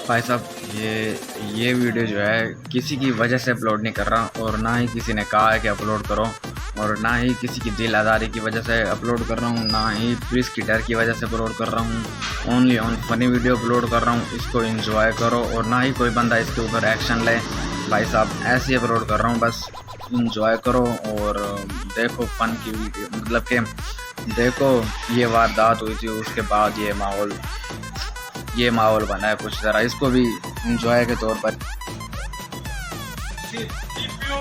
بھائی صاحب یہ ویڈیو جو ہے کسی کی وجہ سے اپلوڈ نہیں کر رہا، اور نہ ہی کسی نے کہا ہے کہ اپلوڈ کرو، اور نہ ہی کسی کی دل آزاری کی وجہ سے اپلوڈ کر رہا ہوں، نہ ہی پولیس کی ڈر کی وجہ سے اپلوڈ کر رہا ہوں۔ اونلی آن فنی ویڈیو اپلوڈ کر رہا ہوں، اس کو انجوائے کرو، اور نہ ہی کوئی بندہ اس کے اوپر ایکشن لے۔ بھائی صاحب ایسے ہی اپلوڈ کر رہا ہوں، بس انجوائے کرو اور دیکھو فن کی ویڈیو، مطلب کہ دیکھو یہ واردات ہوئی تھی، اس کے بعد یہ ماحول بنا ہے کچھ، ذرا اس کو بھی انجوائے کے طور پر۔ D P O,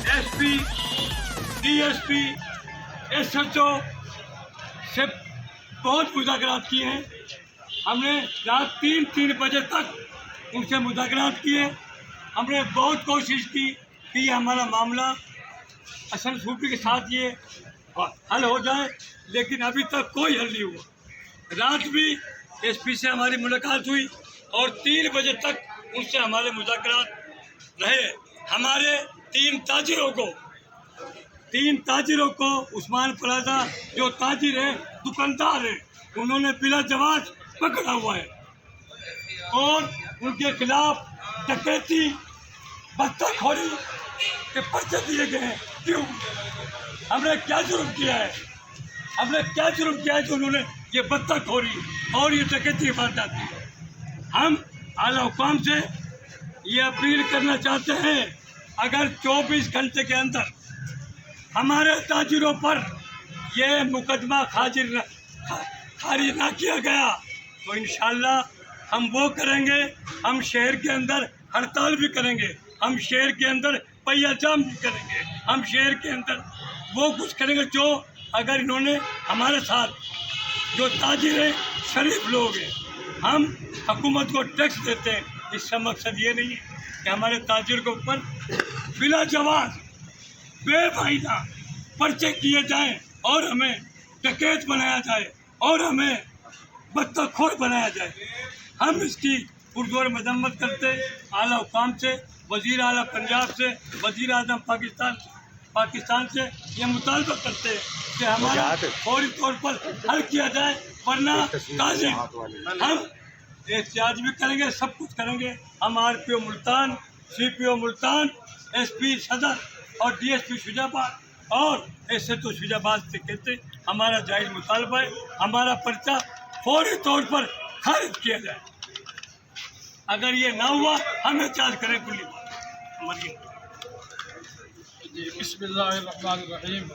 S P, D S P, S H O سے بہت مذاکرات کیے ہیں ہم نے، رات 3 بجے تک ان سے مذاکرات کیے۔ ہم نے بہت کوشش کی کہ یہ ہمارا معاملہ حسن صوفی کے ساتھ یہ حل ہو جائے، لیکن ابھی تک کوئی حل نہیں ہوا۔ رات بھی ایس پی سے ہماری ملاقات ہوئی اور 3 بجے تک ان سے ہمارے مذاکرات رہے۔ ہمارے 3 تاجروں کو عثمان پلازا جو تاجر ہیں، دکاندار ہیں، انہوں نے بلا جواز پکڑا ہوا ہے اور ان کے خلاف ڈکیتی، بستہ خوری کے پرچے دیے گئے ہیں۔ کیوں؟ ہم نے کیا جرم کیا ہے؟ جو انہوں نے یہ بستہ خوری اور یہ ڈکیتی واردات کی؟ ہم اعلیٰ حکام سے یہ اپیل کرنا چاہتے ہیں، اگر 24 گھنٹے کے اندر ہمارے تاجروں پر یہ مقدمہ خارج نہ کیا گیا تو انشاءاللہ ہم وہ کریں گے، ہم شہر کے اندر ہڑتال بھی کریں گے، ہم شہر کے اندر پہیہ جام بھی کریں گے، ہم شہر کے اندر وہ کچھ کریں گے جو اگر انہوں نے ہمارے ساتھ، جو تاجر ہیں شریف لوگ ہیں، ہم حکومت کو ٹیکس دیتے ہیں، اس کا مقصد یہ نہیں ہے کہ ہمارے تاجر کے اوپر بلا جواز بے فائدہ پرچے کیے جائیں اور ہمیں ڈکیت بنایا جائے اور ہمیں بستہ کھور بنایا جائے۔ ہم اس کی پرزور مذمت کرتے اعلیٰ حکام سے، وزیر اعلیٰ پنجاب سے، وزیر اعظم پاکستان سے یہ مطالبہ کرتے ہیں کہ ہمارا فوری طور پر حل کیا جائے، ورنہ ہم احتجاج بھی کریں گے، سب کچھ کریں گے۔ ہم آر پی او ملتان، سی پی او ملتان، ایس پی صدر اور ڈی ایس پی شجاع آباد اور ایس ایچ او شجاع آباد سے کہتے ہمارا جائز مطالبہ ہے، ہمارا پرچہ فوری طور پر خارج کیا جائے۔ اگر یہ نہ ہوا ہم احتجاج کریں کلی بات۔ بسم اللہ الرحمن الرحیم۔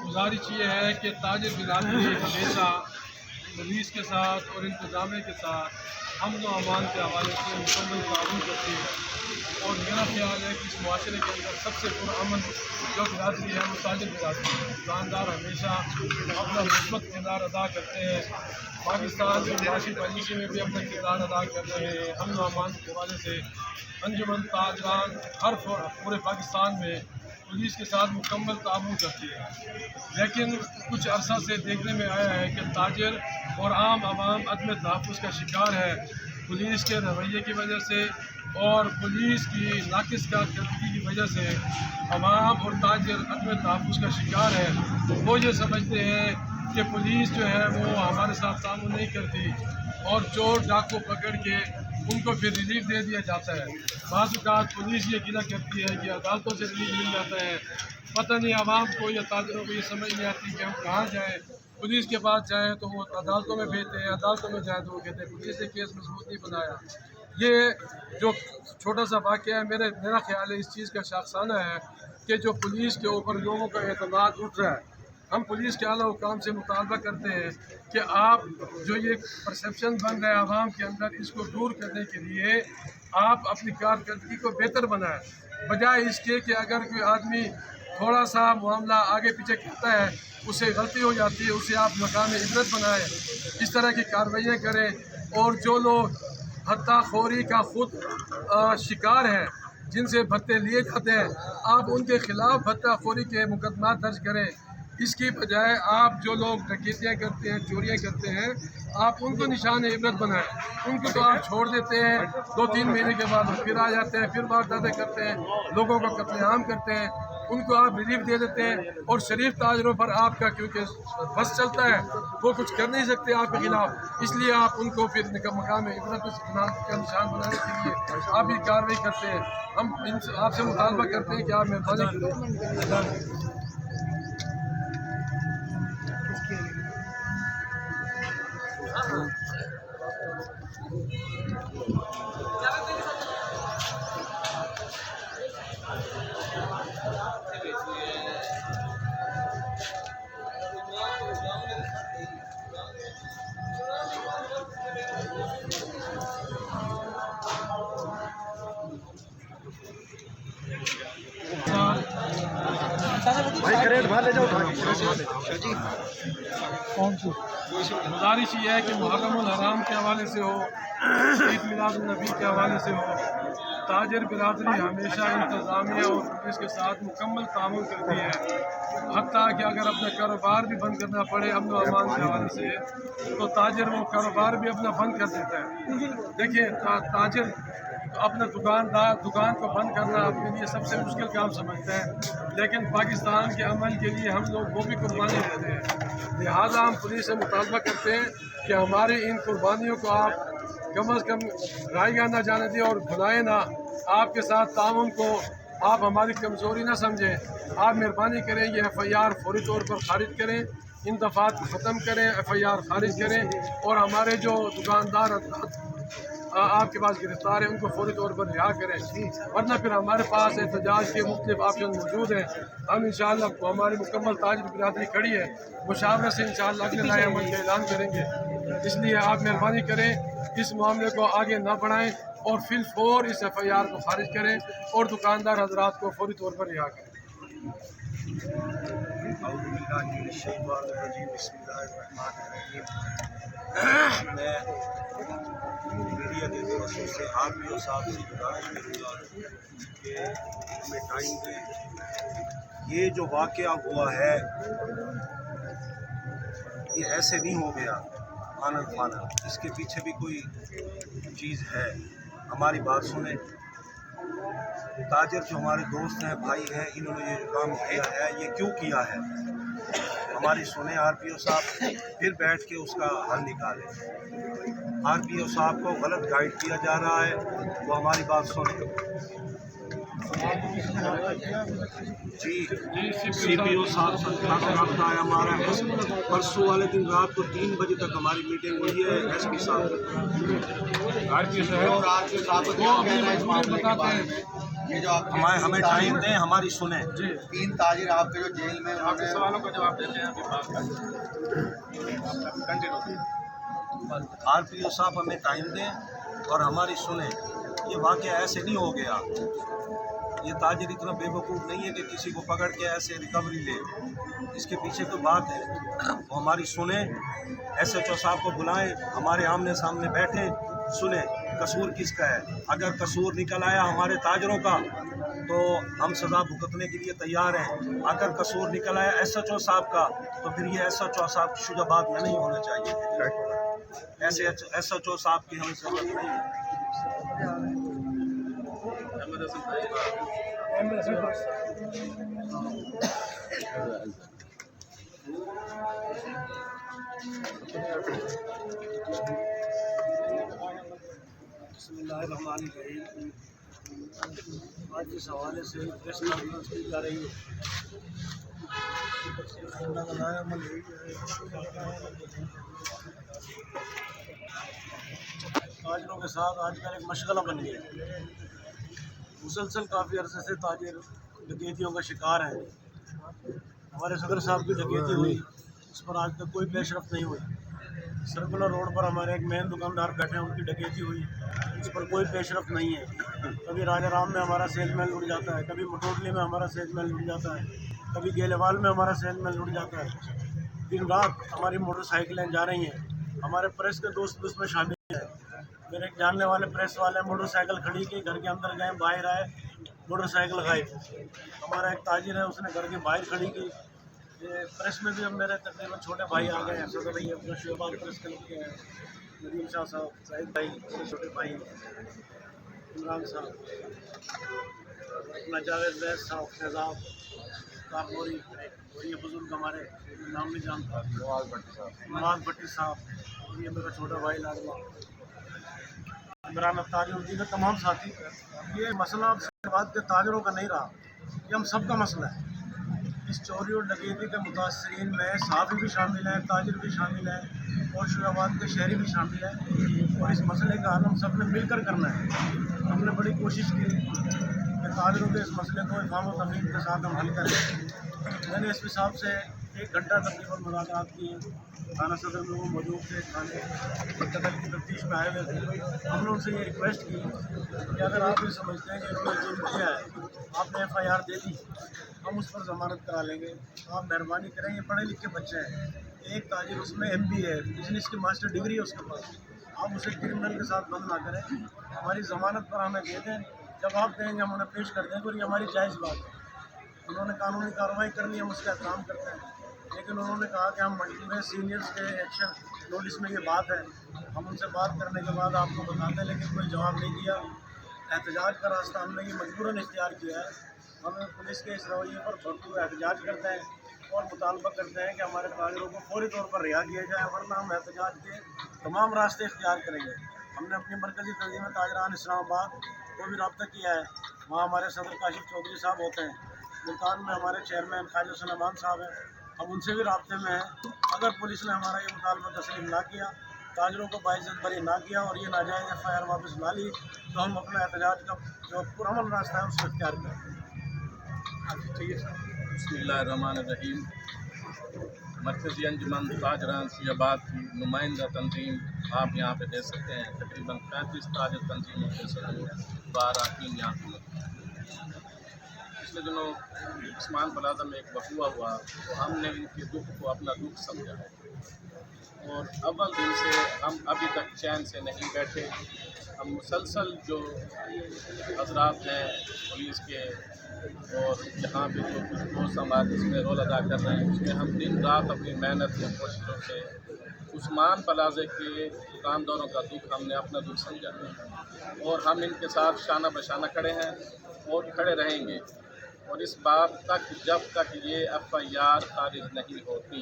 گزارش یہ ہے کہ تاجر برادری ہمیشہ پولیس کے ساتھ اور انتظامیہ کے ساتھ امن و امان کے حوالے سے مکمل تعاون کرتی ہے، اور میرا خیال ہے کہ اس معاشرے کے اندر سب سے پرامن جو برادری ہے وہ تاجر برادری ہے۔ دکاندار ہمیشہ اپنا مثبت کردار ادا کرتے ہیں، پاکستان کی معاشی پالیسی میں بھی اپنا کردار ادا کر رہے ہیں۔ امن و امان کے حوالے سے انجمن تاجران پورے پاکستان میں پولیس کے ساتھ مکمل تعاون کرتی ہے، لیکن کچھ عرصہ سے دیکھنے میں آیا ہے کہ تاجر اور عام عوام عدم تحفظ کا شکار ہے۔ پولیس کے رویے کی وجہ سے اور پولیس کی ناقص کارکردگی کی وجہ سے عوام اور تاجر عدم تحفظ کا شکار ہے۔ وہ یہ سمجھتے ہیں کہ پولیس جو ہے وہ ہمارے ساتھ تعاون نہیں کرتی، اور چور ڈاکو پکڑ کے ان کو پھر ریلیف دے دیا جاتا ہے۔ بعض اوقات پولیس یہ گلہ کرتی ہے کہ عدالتوں سے ریلیف مل جاتا ہے۔ پتہ نہیں عوام کو یا تاجروں کو یہ سمجھ نہیں آتی کہ ہم کہاں جائیں، پولیس کے پاس جائیں تو وہ عدالتوں میں بھیجتے ہیں، عدالتوں میں جائیں تو وہ کہتے ہیں پولیس نے کیس مضبوط نہیں بنایا۔ یہ جو چھوٹا سا واقعہ ہے، میرا خیال ہے اس چیز کا شاخسانہ ہے کہ جو پولیس کے اوپر لوگوں کا اعتماد اٹھ رہا ہے۔ ہم پولیس کے اعلیٰ حکام سے مطالبہ کرتے ہیں کہ آپ جو یہ پرسیپشن بن رہا ہے عوام کے اندر، اس کو دور کرنے کے لیے آپ اپنی کارکردگی کو بہتر بنائیں، بجائے اس کے کہ اگر کوئی آدمی تھوڑا سا معاملہ آگے پیچھے کرتا ہے، اسے غلطی ہو جاتی ہے، اسے آپ مقام عبرت بنائیں، اس طرح کی کارروائیاں کریں۔ اور جو لوگ بھتہ خوری کا خود شکار ہیں، جن سے بھتے لیے جاتے ہیں، آپ ان کے خلاف بھتہ خوری کے مقدمات درج کریں۔ اس کی بجائے آپ جو لوگ ڈکیتیاں کرتے ہیں، چوریاں کرتے ہیں، آپ ان کو نشان عبرت بنائیں۔ ان کو تو آپ چھوڑ دیتے ہیں، 2-3 مہینے کے بعد پھر آ جاتے ہیں، پھر وارداتیں کرتے ہیں، لوگوں کو قتل عام کرتے ہیں۔ उनको आप रिलीफ दे देते हैं, और शरीफ ताजरों पर आपका क्योंकि बस चलता है वो कुछ कर नहीं सकते आपके खिलाफ, इसलिए आप उनको फिर मकाम इबरत का निशान बनाने के लिए आप ये कार्रवाई करते हैं। हम आपसे मुतालबा करते हैं कि आप मेहरबानी गुजारिश ये है कि मुहर्रमुल हराम के हवाले से हो, ईद मिलादुन नबी के हवाले से हो, ताजर बिरादरी हमेशा इंतज़ामिया और पुलिस के साथ मुकम्मल तामुल करती है। हत्ता कि अगर अपना कारोबार भी बंद करना पड़े अमन व अमान के हवाले से, तो ताजर वो कारोबार भी अपना बंद कर देता है। देखिए ताजर अपना दुकान को बंद करना अपने लिए सबसे मुश्किल काम समझते हैं, लेकिन पाकिस्तान के अमन के लिए हम लोग वो भी कुर्बानी देते हैं। लिहाजा हम पुलिस से मुतालबा करते हैं कि हमारी इन कुर्बानियों को आप कम अज़ कम रायगा ना जाने दें और भुलाएं ना। आपके साथ ताउन को आप हमारी कमज़ोरी ना समझें। आप मेहरबानी करें ये FIR फौरी तौर पर खारिज करें, इन दफ़ात को ख़त्म करें, FIR खारिज करें, और हमारे जो दुकानदार आपके पास गिरफ्तार है उनको फौरी तौर पर रिहा करें, वरना फिर हमारे पास एहतजाज के मुख्तलिफ ऑप्शन मौजूद हैं। हम इंशाअल्लाह हमारी मुकम्मल ताजर बिरादरी खड़ी है, मुशावरत से इंशाअल्लाह अगले राय अमल का ऐलान करेंगे। इसलिए आप मेहरबानी करें इस मामले को आगे ना बढ़ाएं और फिल फौर इस FIR को खारिज करें और दुकानदार हजरात को फौरी तौर पर रिहा करें। मीडिया के दोस्तों से RPO साहब से गुजारिश करूँगा कि हमें टाइम दें। ये जो वाक़या हुआ है ये ऐसे नहीं हो गया आनन फानन, इसके पीछे भी कोई चीज़ है। हमारी बात सुने। ताजर जो हमारे दोस्त हैं, भाई हैं, इन्होंने ये जो काम किया है ये क्यों किया है, हमारी सुने RPO साहब, फिर बैठ के उसका हल निकालें। RPO साहब को गलत गाइड किया जा रहा है, वो हमारी बात सुने। जी CPO साहब से रब्ता है हमारा। परसों वाले दिन रात को 3 बजे तक हमारी मीटिंग हुई है SP साहब। हमें टाइम दें, हमारी सुने। 3 ताजिर आपके जो जेल में आपके सवालों का जवाब देते हैं RPO साहब हमें टाइम दें और हमारी सुने। ये वाक़या ऐसे नहीं हो गया। ये ताजिर इतना बेवकूफ़ नहीं है कि किसी को पकड़ के ऐसे रिकवरी ले, इसके पीछे तो बात है। वो हमारी सुने, SHO साहब को बुलाएं, हमारे आमने सामने बैठे, सुने कसूर किसका है। अगर कसूर निकल आया हमारे ताजरों का तो हम सज़ा भुगतने के लिए तैयार हैं। अगर कसूर निकल आया SHO साहब का तो फिर ये SHO साहब की शुजाबाद में नहीं होना चाहिए। ऐसे SHO साहब की हमें ज़रूरत नहीं है। बिस्मिल्लाहिर्रहमानिर्रहीम। आज इस हवाले से प्रेस कॉन्फ्रेंस की जा रही है। ताजरों के साथ आजकल एक मशगला बन गया। मुसलसल काफ़ी अरसे से ताजिर डकैतियों का शिकार हैं। हमारे सदर साहब की डकैती हुई, इस पर आज तक कोई पेशरफ्त नहीं हुई। सर्कुलर रोड पर हमारे एक मेन दुकानदार बैठे हैं, उनकी डकैती हुई, इस पर कोई पेशरफ्त नहीं है। कभी राजाराम में हमारा सेल्समैन लुट जाता है, कभी मटोटली में हमारा सेल्समैन लुट जाता है, कभी गेलेवाल में हमारा सेल्समैन लुट जाता है। दिन रात हमारी मोटरसाइकिलें जा रही हैं। हमारे प्रेस के दोस्त भी उसमें शामिल हैं। मेरे एक जानने वाले प्रेस वाले मोटरसाइकिल खड़ी की, घर के अंदर गए, बाहर आए, मोटरसाइकिल गायब। हमारा एक ताजिर है, उसने घर के बाहर खड़ी की। ये प्रेस में भी अब मेरे तकरीबन छोटे भाई आ गए हैं। सदर भाई अपना शोबाग प्रेस क्लब के हैं, नदीम शाह साहब, जाहिद भाई, छोटे भाई इमरान साहब, अपना जावेद बैस साहब, शहजाद कारपोरी और ये बुजुर्ग हमारे नाम नहीं जानता नवाज भट्टी साहब और ये मेरा छोटा भाई लाडला इमरान ताजुद्दीन तमाम साथी। ये मसला अब सिर्फ के ताजरों का नहीं रहा, ये हम सब का मसला है। इस चोरी और डकैती के मुतासरीन में सहाफ़ी भी शामिल हैं, ताजिर भी शामिल हैं और शुराबाद के शहरी भी शामिल हैं और इस मसले का हल हम सब ने मिलकर करना है। हमने बड़ी कोशिश की कि ताजिरों के इस मसले को इफ़हाम और तफहीम के साथ हम हल करें। मैंने एसपी साहब से 1 घंटा तकरीबन मुलाकात की। थाना सदर में वो मौजूद थे, थाने कतल की तफ्तीश में आए हुए थे। हमने उनसे ये रिक्वेस्ट की कि अगर आप ये समझते हैं कि इन्होंने जुर्म किया है, आपने FIR दे दी, हम उस पर ज़मानत करा लेंगे, आप मेहरबानी करें। ये पढ़े लिखे बच्चे हैं, एक ताजिर उसमें MBA है, बिजनेस की मास्टर डिग्री है उसके पास, आप उसे क्रिमिनल के साथ बंद ना करें, हमारी ज़मानत पर हमें दे दें। जब आप देंगे हम उन्हें पेश कर देंगे और ये हमारी जायज़ बात है। उन्होंने कानूनी कार्रवाई करनी है, हम उसका एहतराम करते हैं, लेकिन उन्होंने कहा कि हम मजबूर हैं, सीनियर्स के एक्शन नोटिस में ये बात है, हम उनसे बात करने के बाद आपको बताते हैं, लेकिन कोई जवाब नहीं दिया। एहतजाज का रास्ता हमने ये मजबूरन इख्तियार किया है। हम पुलिस के इस रवैये पर भरपूर एहतजाज करते हैं और मुतालबा करते हैं कि हमारे ताजिरों को फौरी तौर पर रिहा किया जाए, वरना हम एहतजाज के तमाम रास्ते इख्तियार करेंगे। हमने अपनी मरकज़ी तंजीम ताजरान इस्लामाबाद को भी रब्ता किया है, वहाँ हमारे सदर काशिफ चौधरी साहब होते हैं। मुल्तान में हमारे चेयरमैन ख्वाजा सुलेमान साहब हैं, हम उनसे भी राब्ते में हैं। अगर पुलिस ने हमारा ये मुतालबा तस्लीम ना किया, ताजरों को बाइज्जत बरी ना किया और ये नाजायज़ FIR वापस ना ली, तो हम अपना एहतजाज का जो पुरअमन रास्ता है उसको इख्तियार करेंगे। बिस्मिल्लाहिर्रहमानिर्रहीम। मरकज़ी अंजुमन ताजरान सियाबाद की नुमाइंदा तंजीम आप यहाँ पे देख सकते हैं। तकरीबन 35 ताजर तंजीमों के सदर 12 टीम यहाँ की। पिछले दिनों उस्मान प्लाजा में एक वक़ूआ हुआ, तो हमने इनके दुख को अपना दुख समझा और अव्वल दिन से हम अभी तक चैन से नहीं बैठे। हम मुसलसल जो हजरात हैं पुलिस के और यहाँ पे जो कुछ दोस्त हमारे इसमें रोल अदा कर रहे हैं, उसमें हम दिन रात अपनी मेहनत या कोशिशों से उस्मान प्लाज़े के दुकानदारों का दुख हमने अपना दुख समझा और हम इनके साथ शाना बशाना खड़े हैं और खड़े रहेंगे। और इस बात तक जब तक ये FIR खारिज नहीं होती,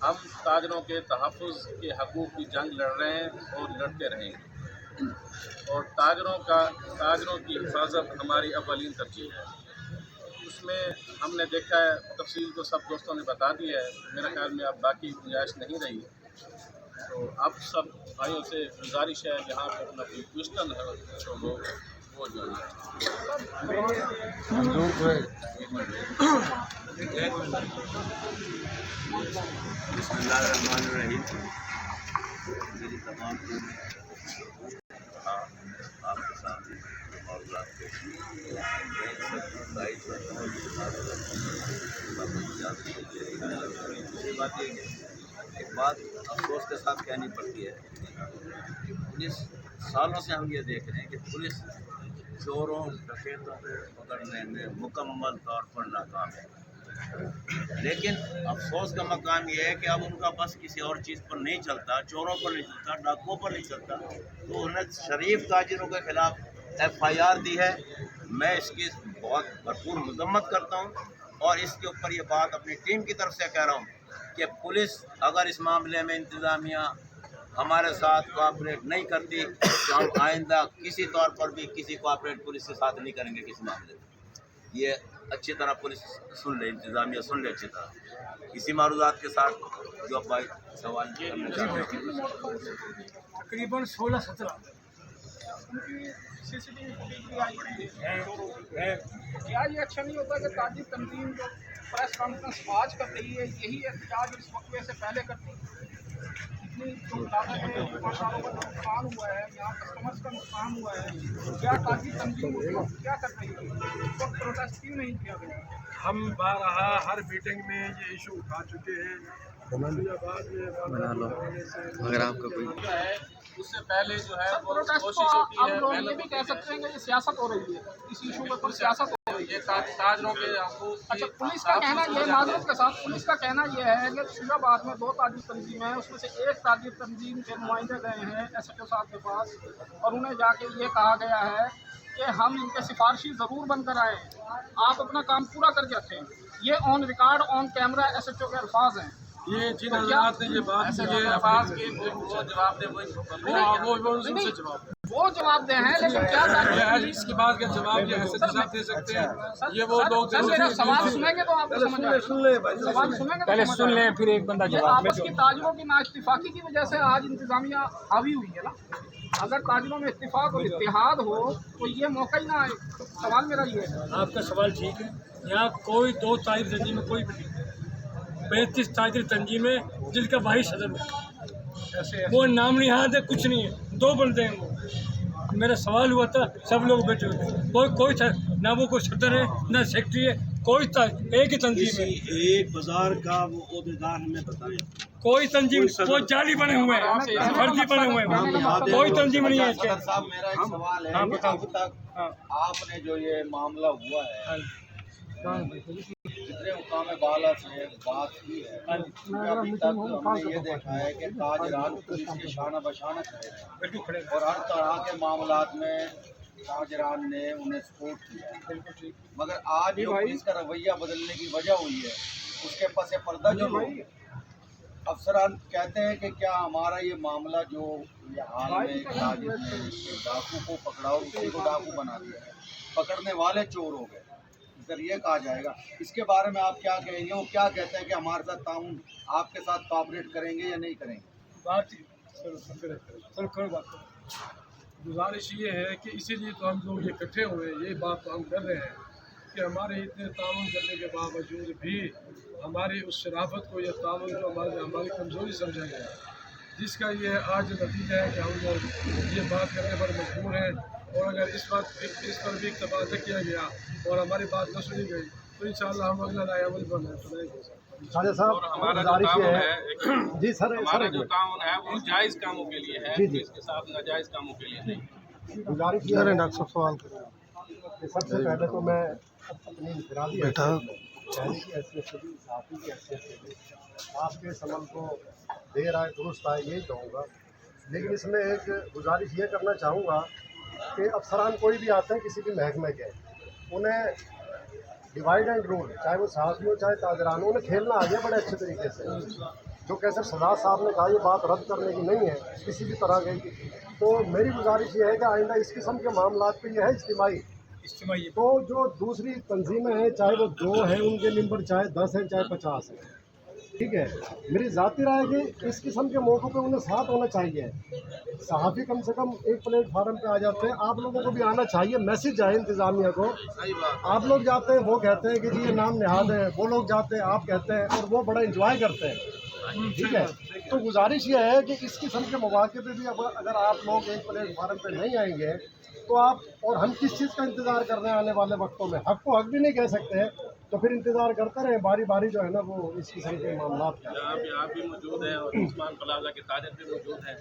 हम ताजरों के तहफ़्फ़ुज़ के हकूक़ की जंग लड़ रहे हैं और लड़ते रहेंगे। और ताजरों की हिफाजत हमारी अव्वलीन तरजीह है। उसमें हमने देखा है, तफसील तो सब दोस्तों ने बता दी है, मेरे ख्याल में अब बाकी गुंजाइश नहीं रही। तो अब सब भाइयों से गुजारिश है, यहाँ पर अपना कोई क्वेश्चन है तो वो जो बिस्मिल्लाहिर्रहमानिर्रहीम। मेरी तमाम आपके सामने मौज़ूआत पेश एक बात अफसोस के साथ कहनी पड़ती है कि पुलिस सालों से हम ये देख रहे हैं कि पुलिस चोरों डकैतों को पकड़ने में मुकम्मल तौर पर नाकाम है। लेकिन अफसोस का मकाम यह है कि अब उनका बस किसी और चीज़ पर नहीं चलता, चोरों पर नहीं चलता, डाकुओं पर नहीं चलता, तो उन्हें शरीफ ताजिरों के ख़िलाफ़ FIR दी है। मैं इसकी बहुत भरपूर मजम्मत करता हूँ और इसके ऊपर ये बात अपनी टीम की तरफ से कह रहा हूँ कि पुलिस अगर इस मामले में इंतज़ामिया हमारे साथ कोऑपरेट नहीं करती तो हम आइंदा किसी तौर पर भी किसी कोऑपरेट पुलिस के साथ नहीं करेंगे किसी मामले में। ये अच्छी तरह पुलिस सुन ले, इंतज़ामिया सुन ले अच्छी तरह। इसी मारूदात के साथ जो भाई सवाल करना चाहते हैं, तकरीबन 16-17 CCTV फुटेज भी आई है। क्या ये अच्छा नहीं होता कि ताजिर तंजीम जो प्रेस कॉन्फ्रेंस आज कर रही है, यही एहतजाज इस वक्फे से पहले करती? इतनी जो लागत है, दुकानदारों का नुकसान हुआ है, यहाँ कस्टमर्स का नुकसान हुआ है, क्या ताजिर तंजीम क्या कर रही है? इस वक्त प्रोटेस्ट क्यों नहीं किया गया? हम बारहा हर मीटिंग में ये इशू उठा चुके हैं। बना लो अगर आपका कोई है उससे पहले जो है प्रोटेस्ट कोशिश होती अब है। लोग ये भी कह सकते हैं कि ये सियासत हो रही है, इस इशू के ऊपर सियासत हो रही ये ताजरों के हकूक़ की अच्छा, पुलिस का कहना ये माजूर के साथ पुलिस का कहना ये है कि फिरोजाबाद में 2 ताजिर तंजीमें हैं, उसमें से एक ताजिर तंजीम के नुमाइंदे गए हैं SHO साहब के पास और उन्हें जाके ये कहा गया है कि हम इनके सिफारशी ज़रूर बनकर आए, आप अपना काम पूरा करके रखें। ये on record on camera SHO के अल्फाज हैं। ये जिन हज़रात ने ये बात की है अल्फाज की वो जवाब दे वो उनसे जवाब वो जवाब दे हैं, लेकिन क्या इसकी बात का जवाब ये SHO साहब दे सकते हैं। ये वो लोग मेरा सवाल सुनेंगे तो आपको समझ आएगा। सवाल सुनेंगे पहले सुन लें, फिर एक बंदा जवाब। आपस की ताजिरों की नाइत्तिफाकी की वजह से आज इंतजामिया हावी हुई है ना। अगर ताजिरों में इत्तिफाक और इत्तिहाद हो तो ये मौका ही ना आए। सवाल मेरा ये है। आपका सवाल ठीक है। यहाँ कोई 2 ताजिर तंजीम में कोई भी नहीं, 35 ताजिर तंजीम है जिसका वाहिद सदर है, वो नाम निहाद है, कुछ नहीं है, 2 बंदे हैं वो। मेरा सवाल हुआ था, सब लोग बैठे हुए थे, कोई ना वो कोई सदर है ना सेक्रेटरी है, कोई एक ही तंजीम है। एक बाजार का वो ओहदेदार हमें बताएं। कोई तंजीम, वो जाली बने हुए हैं, फर्जी बने हुए हैं, कोई तंजीम नहीं है। साहब मेरा एक सवाल है, अब तक आपने जो ये मामला हुआ है जितने हुकाम बाला से बात की है, अभी तक हमने ये देखा है कि ताजरान पुलिस के शाना बशाना खड़े हैं और हर तरह के मामलात में ताजरान ने उन्हें सपोर्ट किया। मगर आज जो पुलिस का रवैया बदलने की वजह हुई है उसके पस पर्दा जो अफसरान कहते हैं कि क्या हमारा ये मामला जो ये हाल में ताजिर ने डाकू को पकड़ा और उसी को डाकू बना दिया है, पकड़ने वाले चोर हो गए, अगर ये कहा जाएगा, इसके बारे में आप क्या कहेंगे? वो क्या कहते हैं कि हमारे साथ ताउन आपके साथ कोऑपरेट करेंगे या नहीं करेंगे? गुजारिश ये है कि इसीलिए तो हम लोग इकट्ठे हुए, ये बात तो हम कर रहे हैं कि हमारे इतने ताउन करने के बावजूद भी हमारी उस शराफत को या ताउन को हमारी कमज़ोरी समझा गया, जिसका ये आज नतीजा है कि हम लोग ये बात करने पर मजबूर हैं। और अगर इस पर भी तबादला किया गया और हमारी बात न सुनी गई तो इंशाअल्लाह हम अगला रायअमल बनाएंगे। और हमारा जो ताउन है जी सर, हमारा जो ताउन है वो जायज़ कामों के लिए है, इसके साथ नाजायज़ कामों के लिए नहीं। गुजारिश ये है डॉक्टर साहब सवाल करें। सबसे पहले तो मैं अपनी इंफरादी आपके समन को देर आए दुरुस्त आए यही कहूँगा, लेकिन इसमें एक गुजारिश ये करना चाहूँगा कि अफसरान कोई भी आते हैं किसी भी महकमे के, उन्हें डिवाइड एंड रूल, चाहे वो साहसी हो चाहे ताजरान, उन्हें खेलना आ गया बड़े अच्छे तरीके से। जो कैसे सदात साहब ने कहा ये बात रद्द करने की नहीं है किसी भी तरह की, तो मेरी गुजारिश ये है कि आइंदा इस किस्म के मामलात पे ये है इज्तिमाई। तो जो दूसरी तंजीमें हैं, चाहे वो 2 हैं उनके मेंबर, चाहे 10 हैं चाहे 50 हैं, ठीक है, मेरी ज़ाती राय है कि इस किस्म के मौक़ों पे उन्हें साथ होना चाहिए। सहाफ़ी कम से कम एक प्लेटफार्म पे आ जाते हैं, आप लोगों को भी आना चाहिए, मैसेज जाए इंतज़ामिया को। आप लोग जाते हैं, वो कहते हैं कि जी ये नाम निहाद है, वो लोग जाते हैं, आप कहते हैं, और वो बड़ा इंजॉय करते हैं, ठीक है। तो गुजारिश ये है कि इस किस्म के मौक़े पे भी अगर आप लोग एक प्लेटफार्म पे नहीं आएंगे तो आप और हम किस चीज़ का इंतज़ार कर रहे हैं आने वाले वक्तों में? हक को हक भी नहीं कह सकते, तो फिर इंतज़ार करते रहें बारी बारी जो है ना वो इस किस्म के मामलात का। आप भी मौजूद हैं और उस्मान प्लाजा के ताजर भी मौजूद हैं,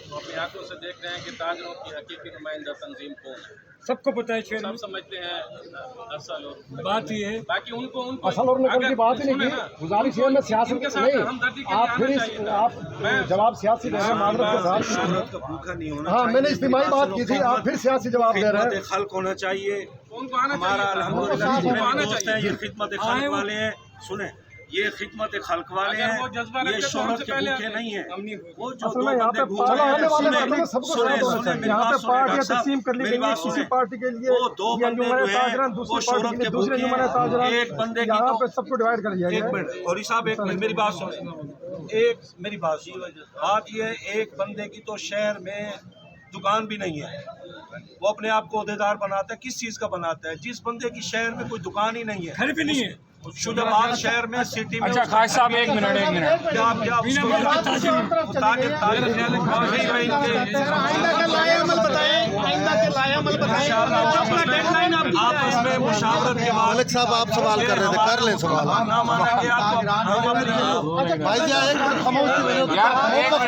तो अपनी आंखों से देख रहे हैं कि ताजरों की हकीकी नुमाइंदा तंजीम कौन है। सबको पता है, सब समझते हैं असल और बात ये है, बाकी उनको असल और नकल की बात ही नहीं की। गुजारिश ये मैं सियासत नहीं, आप फिर आप जवाब सियासी दे रहे हैं माजरत के साथ। भूखा नहीं होना हाँ, मैंने इज्तिमाई बात की थी, आप फिर सियासी जवाब दे रहे हैं। खल्क होना चाहिए उनको आना हमारा, अल्हम्दुलिल्लाह आना चाहिए। ये खिदमत खल्क वाले हैं, सुने, ये खिदमत खल्क वाले हैं, ये शोहरत के भूखे नहीं है। वो जो 2 बंदे भूखे हैं, सुने यहाँ पे पार्टियां तकसीम कर ली गई है, किसी पार्टी के लिए वो 2 बंदे जो हैं वो शोहरत के भूखे हैं, एक बंदे की यहाँ पे सबको डिवाइड कर दिया गया। एक मिनट और साहब, एक मिनट मेरी बात सुन, एक मेरी बात ये, एक बंदे की तो शहर में दुकान भी नहीं है, वो अपने आप को ओहदेदार बनाता है। किस चीज़ का बनाता है? जिस बंदे की शहर में कोई दुकान ही नहीं है, घर भी नहीं है, शुजाबाद शहर में सिटी में। अच्छा खास साहब एक मिनट क्या आइंदा के लाए अमल बताएं, आइंदा के लाए अमल बताएं। आपस में मुशावरत के बाद मलिक साहब आप सवाल कर रहे थे, कर लें सवाल। ना मानेंगे आपको भाई जी एक मिनट खामोश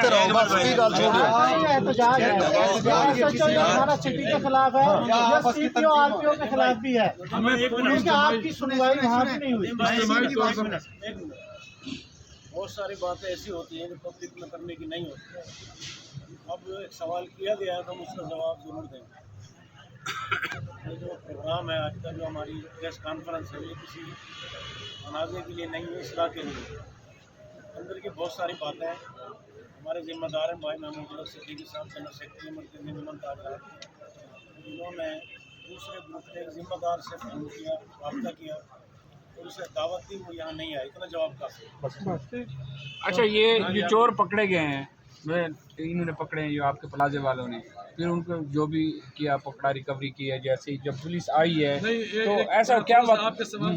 रहो, बस की गल छोड़ो। एहतजाज है, हमारा सिटी के खिलाफ है, सीपीओ आरपीओ के खिलाफ भी है, क्योंकि आपकी सुनवाई यहाँ भी नहीं हुई। बहुत सारी बातें ऐसी होती हैं जो पब्लिक में करने की नहीं होती है। अब एक सवाल किया गया है तो हम उसका जवाब ज़रूर देंगे। ये जो प्रोग्राम है आज का, जो हमारी प्रेस कॉन्फ्रेंस है, ये किसी तनाज़े के लिए नहीं है, इस्लाह के लिए। अंदर की बहुत सारी बातें हैं। हमारे ज़िम्मेदार हैं भाई महमूद सिद्दीकी साहब, जनरल सेक्रेटरी मरकज़ी निमन ताजरान, उन्होंने दूसरे ग्रुप के ज़िम्मेदार से फ़ोन किया, रब्ता किया और उसे दावत दी, वो यहाँ नहीं आया। इतना जवाब काफ़ी। अच्छा, ये चोर पकड़े गए हैं, इन्होंने पकड़े हैं जो आपके प्लाजे वालों ने, फिर उनको जो भी किया पकड़ा, रिकवरी की है, जैसे ही जब पुलिस आई है तो ऐसा क्या बात? आपके सवाल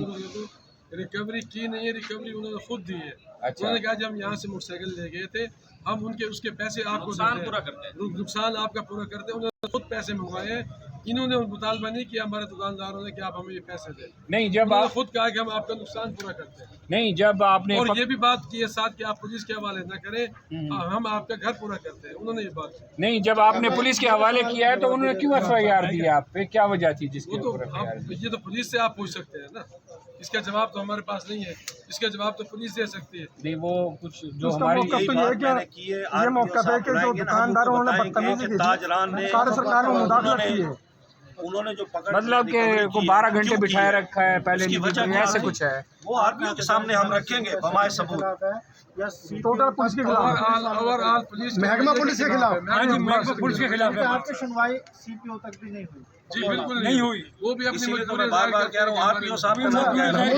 रिकवरी की नहीं है, रिकवरी उन्होंने खुद दी है। अच्छा। उन्होंने कहा जब हम यहाँ से मोटरसाइकिल ले गए थे, हम उनके उसके पैसे आपको पूरा करते हैं, नुकसान आपका पूरा करते हैं। उन्होंने खुद पैसे मंगवाए हैं, इन्होंने मुतालबा नहीं किया हमारे दुकानदारों ने कि आप हमें ये पैसे दें। नहीं, जब आप खुद कहा कि हम आपका नुकसान पूरा करते हैं। नहीं, जब आपने और ये भी बात की है साथ कि आप पुलिस के हवाले न करें, हम आपका घर पूरा करते हैं, उन्होंने ये बात की। नहीं, जब आपने पुलिस के हवाले किया है तो उन्होंने क्यों FIR दी आप पे? क्या वजह थी जिसकी वो तो ये तो पुलिस से आप पूछ सकते हैं ना, इसका जवाब तो हमारे पास नहीं है, इसका जवाब तो पुलिस दे सकती है। नहीं, वो कुछ जो हमारी ये मौका है कि जो दुकानदारों ने बदतमीजी की, सारे सरकार ने मुदाखलत की है। उन्होंने जो पकड़ मतलब कि को 12 घंटे बिठाए रखा है पहले, ऐसे कुछ है। वो आरपीओ के सामने हम रखेंगे बमाए सबूत। टोटल पुलिस के खिलाफ, ओवरऑल पुलिस, महकमा पुलिस के खिलाफ, पुलिस के खिलाफ है। आपकी सुनवाई सीपीओ तक भी नहीं हुई। जी बिल्कुल नहीं हुई, वो भी अपनी मैं बार-बार कह रहा हूँ आरपीओ साहब का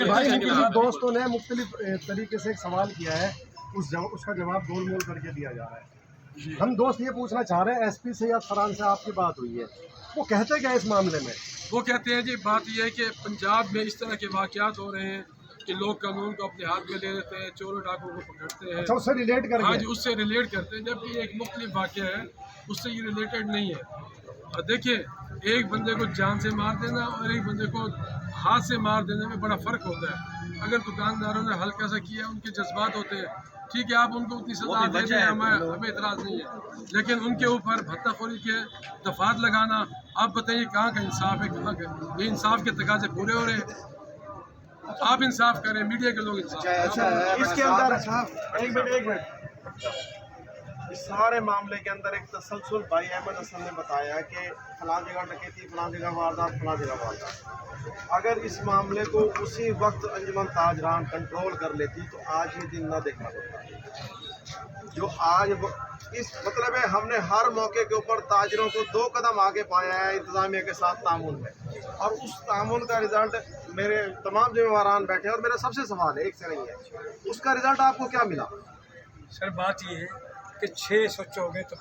भाई किसी दोस्तों ने मुख्तलिफ तरीके से एक सवाल किया है, उसका जवाब गोल मोल करके दिया जा रहा है। हम दोस्त ये पूछना चाह रहे हैं SP से या फरहान से आपकी बात हुई है, वो कहते क्या इस मामले में? वो कहते हैं जी बात ये है कि पंजाब में इस तरह के वाक़यात हो रहे हैं कि लोग कानून को अपने हाथ में ले लेते हैं, चोरों डाकुओं को पकड़ते हैं। अच्छा, उससे रिलेट करेंगे? हाँ जी, उससे रिलेट करते हैं, जबकि एक मुख्तलिफ वाक़या है, उससे ये रिलेटेड नहीं है। और देखिए, एक बंदे को जान से मार देना और एक बंदे को हाथ से मार देने में बड़ा फ़र्क होता है। अगर दुकानदारों ने हल्का सा किया, उनके जज्बात होते हैं, ठीक है, आप उनको उतनी सजा दे दें, हमें इतराज़ नहीं है, लेकिन उनके ऊपर भत्ताखोरी के दफात लगाना, आप बताइए कहाँ का इंसाफ है, कहाँ का? ये इंसाफ के तकाजे पूरे हो रहे हैं। आप इंसाफ करें, मीडिया के लोग इंसाफ। इसके अंदर एक मिनट इस सारे मामले के अंदर एक तसलसल भाई अहमद हसन ने बताया कि फलां जगह डकैती, फलां जगह वारदात, फलां जगह वारदात। अगर इस मामले को उसी वक्त अंजुमन ताजरान कंट्रोल कर लेती तो आज ये दिन ना देखना पड़ता। जो आज इस मतलब है, हमने हर मौके के ऊपर ताजरों को 2 कदम आगे पाया है इंतजामिया के साथ तामुन में, और उस तामुन का रिजल्ट मेरे तमाम जिम्मेवारान बैठे हैं। और मेरा सबसे सवाल है, एक से नहीं है, उसका रिजल्ट आपको क्या मिला? सर बात ये है कि 6 स्वच्छ हो गए, तो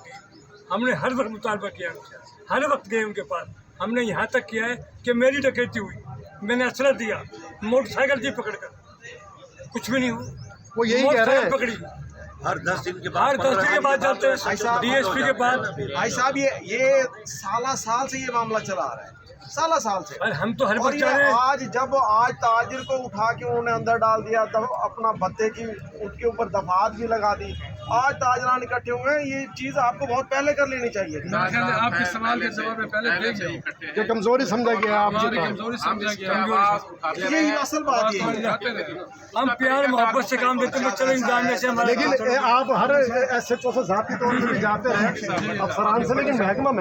हमने हर वक्त मुतालबा किया, हर वक्त गए उनके पास। हमने यहाँ तक किया है कि मेरी डकैती हुई, मैंने असला दिया, मोटरसाइकिल दी पकड़ कर, कुछ भी नहीं हुआ। वो यही कह रहे हैं पकड़ी हर 10 दिन के हर 10 दिन के बाद जाते हैं DSP के पास। भाई साहब ये साल से ये मामला चला आ रहा है, साल से। हम तो हर और वक्त ये जा रहे हैं। आज ताजिर को उठा के उन्होंने अंदर डाल दिया, तब अपना भत्ते की उसके ऊपर दफात भी लगा दी। आज ताजरान इकट्ठे हुए हैं, ये चीज़ आपको बहुत पहले कर लेनी चाहिए। आपके सवाल के जवाब में पहले देख जाइए, ये कमजोरी समझा गया आपकी, कमजोरी समझा गया। यही असल बात ये है। हम प्यार मोहब्बत से काम देते हैं, चलो इंतजामिया से हमारे। लेकिन आप हर SHO से ज़ाती तौर पर भी जाते हैं अफसरान से, लेकिन महकमा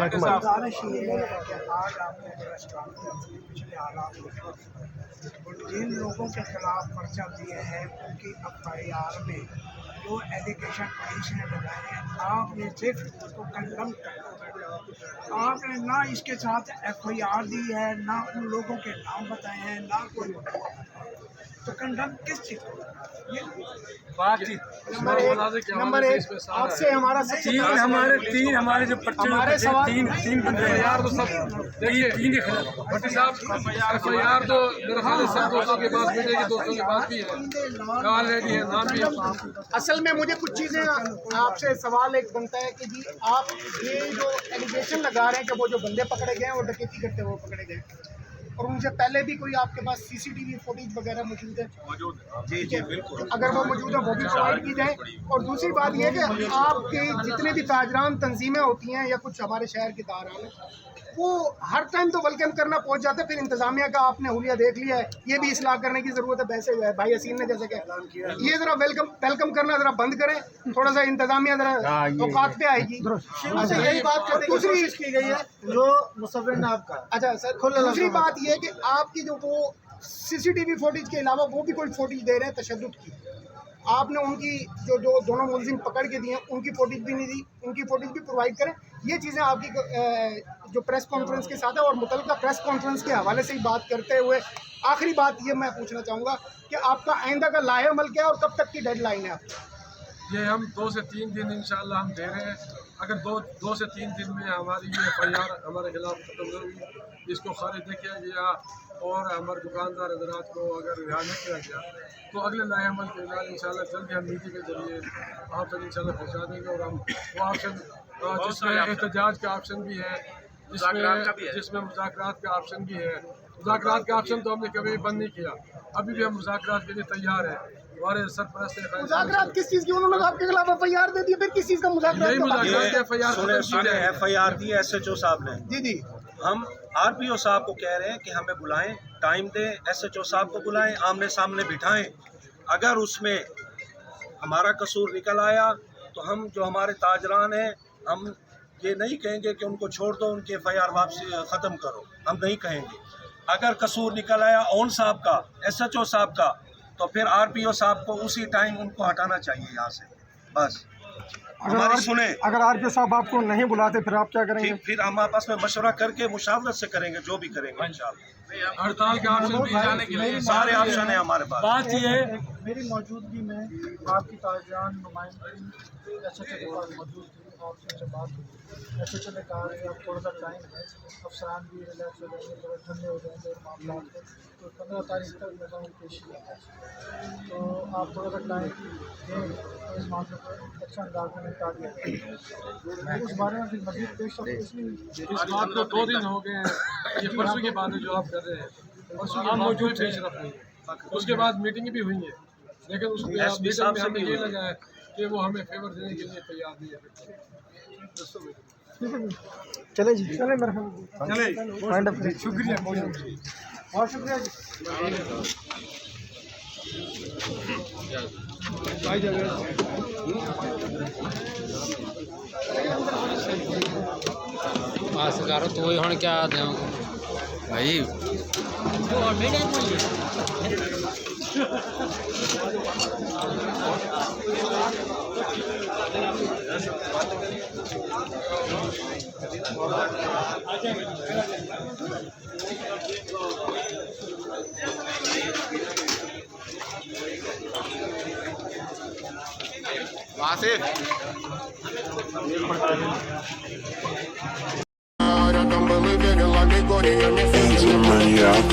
जिन लोगों के खिलाफ पर्चा दिए हैं उनकी FIR में जो एलिगेशन पुलिस ने लगाए हैं, आपने सिर्फ उसको कंडम करना। आपने ना इसके साथ FIR दी है, ना उन लोगों के नाम बताए हैं, ना कोई तो कंडम किस चीज को? ये बातचीत नंबर एक आपसे हमारा तीन हमारे जो हमारे सवाल तीन बंदे हैं यार, तो सब देखिए तीन ही भट्टी साहब FIR तो मेरे ख्याल से सब दोस्तों के पास मिलेगी, दोस्तों के पास भी है, ऑलरेडी है, नाम भी है। असल में मुझे कुछ चीज़ें आपसे सवाल एक बनता है कि जी आप ये जो एलिगेशन लगा रहे हैं कि वो जो बंदे पकड़े गए हैं वो डकैती करते हुए पकड़े गए, और उनसे पहले भी कोई आपके पास CCTV फुटेज वगैरह मौजूद है? जी जी बिल्कुल, अगर वो मौजूद है वो भी प्रोवाइड की जाए। और दूसरी बात ये कि आपके जितने भी ताजरान तंजीमें होती हैं या कुछ हमारे शहर के ताजरान हैं, वो हर टाइम तो वेलकम करना पहुंच जाते हैं, फिर इंतजामिया का आपने हुलिया देख लिया है, ये भी इसलाह करने की ज़रूरत है। वैसे भाई हसीन ने जैसे कहा, ये ज़रा वेलकम करना ज़रा बंद करें, थोड़ा सा इंतजामिया ज़रा औकात पे आएगी। अच्छा यही बात करते दूसरी की गई है जो मुसव्विर ने आपका। अच्छा सर, दूसरी बात ये कि आपकी जो वो CCTV फुटेज के अलावा वो भी कोई फुटेज दे रहे हैं तशद्दुद की, आपने उनकी जो दोनों मुलजिम पकड़ के दिए हैं उनकी फुटेज भी नहीं दी, उनकी फुटेज भी प्रोवाइड करें। ये चीज़ें आपकी जो प्रेस कॉन्फ्रेंस के साथ है, और मुतल्लिका प्रेस कॉन्फ्रेंस के हवाले से ही बात करते हुए आखिरी बात ये मैं पूछना चाहूँगा कि आपका आइंदा का लाहे अमल क्या है और कब तक की डेडलाइन है आपकी? ये हम 2 से 3 दिन इंशाल्लाह हम दे रहे हैं। अगर 2 से 3 दिन में हमारी ये FIR हमारे खिलाफ खत्म हो गई, इसको खारिज नहीं किया गया और हमारे दुकानदार हजरात को अगर रिहा नहीं किया गया, तो अगले लाहे अमल के लिए इंशाल्लाह जल्दी हम मीडिया के जरिए आप तक इंशाल्लाह पहुँचा देंगे। और हम वो ऑप्शन जिसमें एहतजाज का ऑप्शन भी है, जिसमें मुज़ाकरात का ऑप्शन भी है। मुज़ाकरात का ऑप्शन तो हमने कभी बंद नहीं किया, अभी भी हम मुज़ाकरात के लिए तैयार हैं। हमारे सरपरस्त मुज़ाकरात किस चीज़ की? उन्होंने आपके खिलाफ FIR दे दी, फिर किस चीज़ का मुज़ाकरात? FIR दी SHO साहब ने। जी जी, हम RPO साहब को कह रहे हैं कि हमें बुलाएं, टाइम दें, SHO साहब को बुलाएं, आमने सामने बिठाएं। अगर उसमें हमारा कसूर निकल आया तो हम जो हमारे ताजरान हैं, हम ये नहीं कहेंगे कि उनको छोड़ दो, उनके FIR वापसी ख़त्म करो, हम नहीं कहेंगे। अगर कसूर निकल आया ओन साहब का, SHO साहब का, तो फिर RPO साहब को उसी टाइम उनको हटाना चाहिए यहाँ से, बस। हमारी सुने। अगर RPO साहब आपको नहीं बुलाते फिर आप क्या करेंगे? फिर हम आपस में मशवरा करके मुशावरत से करेंगे, जो भी करेंगे इंशाल्लाह। हड़ताल के ऑप्शन भी जाने के लिए सारे ऑप्शन है हमारे पास। बात ये है मेरी मौजूदगी में आपकी ताजरान नुमाइंदगी SHO के पास मौजूद थी, आपसे जब बात हुई SHO ने कहा कि अब थोड़ा सा टाइम है, अफसरान भी रिलैक्स हो जाएंगे, थोड़ा ठंडे हो जाएंगे और मामला तो 15 तारीख तक नज़ाम पेशी है, तो आप थोड़ा सा टाइम दें तो इस मामले को अच्छा अंदाज में निपटा दिया। उस बारे में फिर मज़ीद पेश इस बात को 2 दिन हो गए हैं, ये परसों की बात है जो आप कर रहे हैं, परसों हम मौजूद पेश रख रहे हैं। उसके बाद मीटिंग भी हुई है, लेकिन उस मीटिंग में हमें ये लगा है कि वो हमें फेवर देने के लिए तैयार नहीं है। चले जी, चले मेरे शुक्रिया, बहुत शुक्रिया जी। सरकारों तो वही हम क्या दें भाई Money out.